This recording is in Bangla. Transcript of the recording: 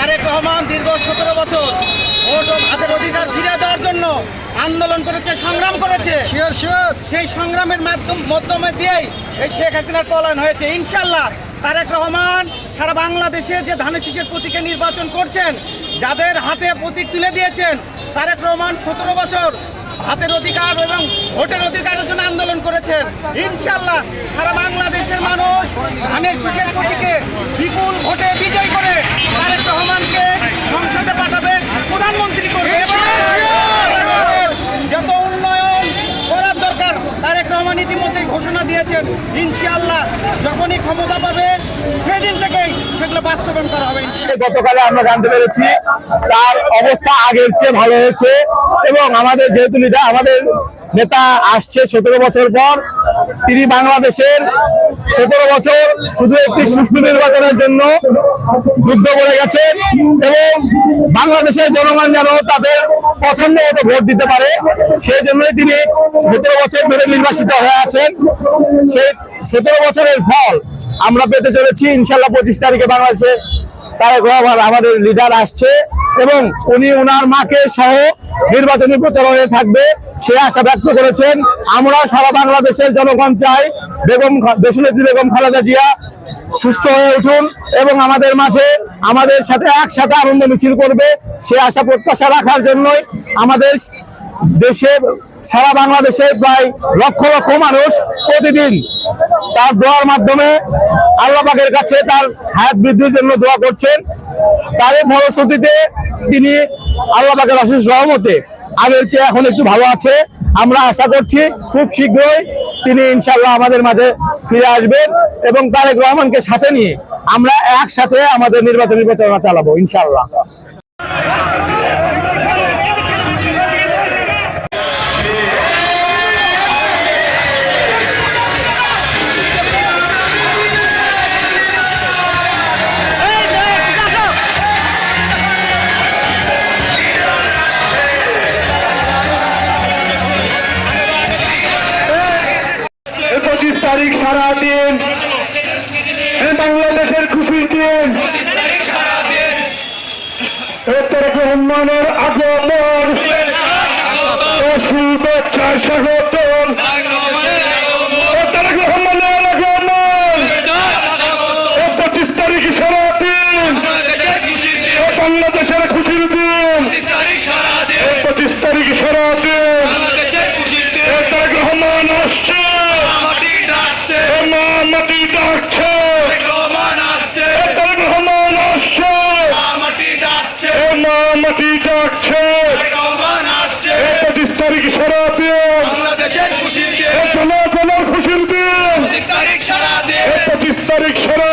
তারেক রহমান দীর্ঘ 17 বছর ভোট ও ভাতের অধিকার ফিরিয়ে দেওয়ার জন্য আন্দোলন করেছে, সংগ্রাম করেছে। সেই সংগ্রামের মাধ্যমে দিয়েই এই শেখ হাসিনার পলায়ন হয়েছে। ইনশাল্লাহ তারেক রহমান সারা বাংলাদেশে যে ধানের শীষের প্রতীকে নির্বাচন করছেন, যাদের হাতে প্রতীক তুলে দিয়েছেন, তারেক রহমান 17 বছর ভাতের অধিকার এবং ভোটের অধিকারের জন্য আন্দোলন করেছেন। ইনশাল্লাহ সারা বাংলাদেশের মানুষ ধানের শীষের প্রতীকে বিপুল ভোটে বিজয় করে তারেক রহমানকে সংসদে পাঠাবে, প্রধানমন্ত্রী করবে। যত উন্নয়ন করার দরকার তারেক রহমান ইতিমধ্যেই ঘোষণা দিয়েছেন। ইনশাআল্লাহ যখনই ক্ষমতা পাবে সেদিন থেকেই সেগুলো বাস্তবায়ন করা হবে। গতকালে আমরা জানতে পেরেছি তার অবস্থা আগের চেয়ে ভালো হয়েছে এবং আমাদের যেহেতু আমাদের নেতা আসছে 17 বছর পর, তিনি বাংলাদেশের 17 বছর শুধু একটি সুষ্ঠু নির্বাচনের জন্য যুদ্ধ করে গেছেন এবং বাংলাদেশের জনগণ যেন তাদের পছন্দ মতো ভোট দিতে পারে, সেই জন্যই তিনি 17 বছর ধরে নির্বাচিত হয়ে আছেন। সেই 17 বছরের ফল আমরা পেতে চলেছি ইনশাল্লাহ। 25 তারিখে বাংলাদেশে তারেক রহমান আমাদের লিডার আসছে এবং উনি ওনার মাকে সহ নির্বাচনী প্রচারণায় থাকবে, সে আশা ব্যক্ত করেছেন। আমরা সারা বাংলাদেশের জনগণ চাই দেশনেত্রী বেগম খালেদা জিয়া সুস্থ হয়ে উঠুন এবং আমাদের মাঝে আমাদের সাথে একসাথে আনন্দ মিছিল করবে, সে আশা প্রত্যাশা রাখার জন্যই আমাদের দেশে সারা বাংলাদেশের প্রায় লক্ষ লক্ষ মানুষ প্রতিদিন তার দোয়ার মাধ্যমে আল্লাহ পাকের কাছে তার হায়াত বৃদ্ধির জন্য দোয়া করছেন। তারই ফলশ্রুতিতে তিনি আল্লাহ পাকের অশেষ রহমতে আগের চেয়ে এখন একটু ভালো আছে। আমরা আশা করছি খুব শীঘ্রই তিনি ইনশাল্লাহ আমাদের মাঝে ফিরে আসবেন এবং তারেক রহমানকে সাথে নিয়ে আমরা একসাথে আমাদের নির্বাচনী প্রচারণা চালাবো ইনশাল্লাহ। তারিখ সারাদিন বাংলাদেশের খুশির দিন, তারেক রহমানের আগমন ও শুভেচ্ছার স্বাগতম। তারেক রহমানের আগমন 25 তারিখ সারাদিন বাংলাদেশের খুশির দিন, 25 তারিখ সারাদিন তারেক রহমান আসছে, মাটি ডাকছে, তারেক রহমান আসছে, মাটি ডাকছে। 25 তারিখ সারাদিন জনগণের খুশির দিন, 25 তারিখ সারা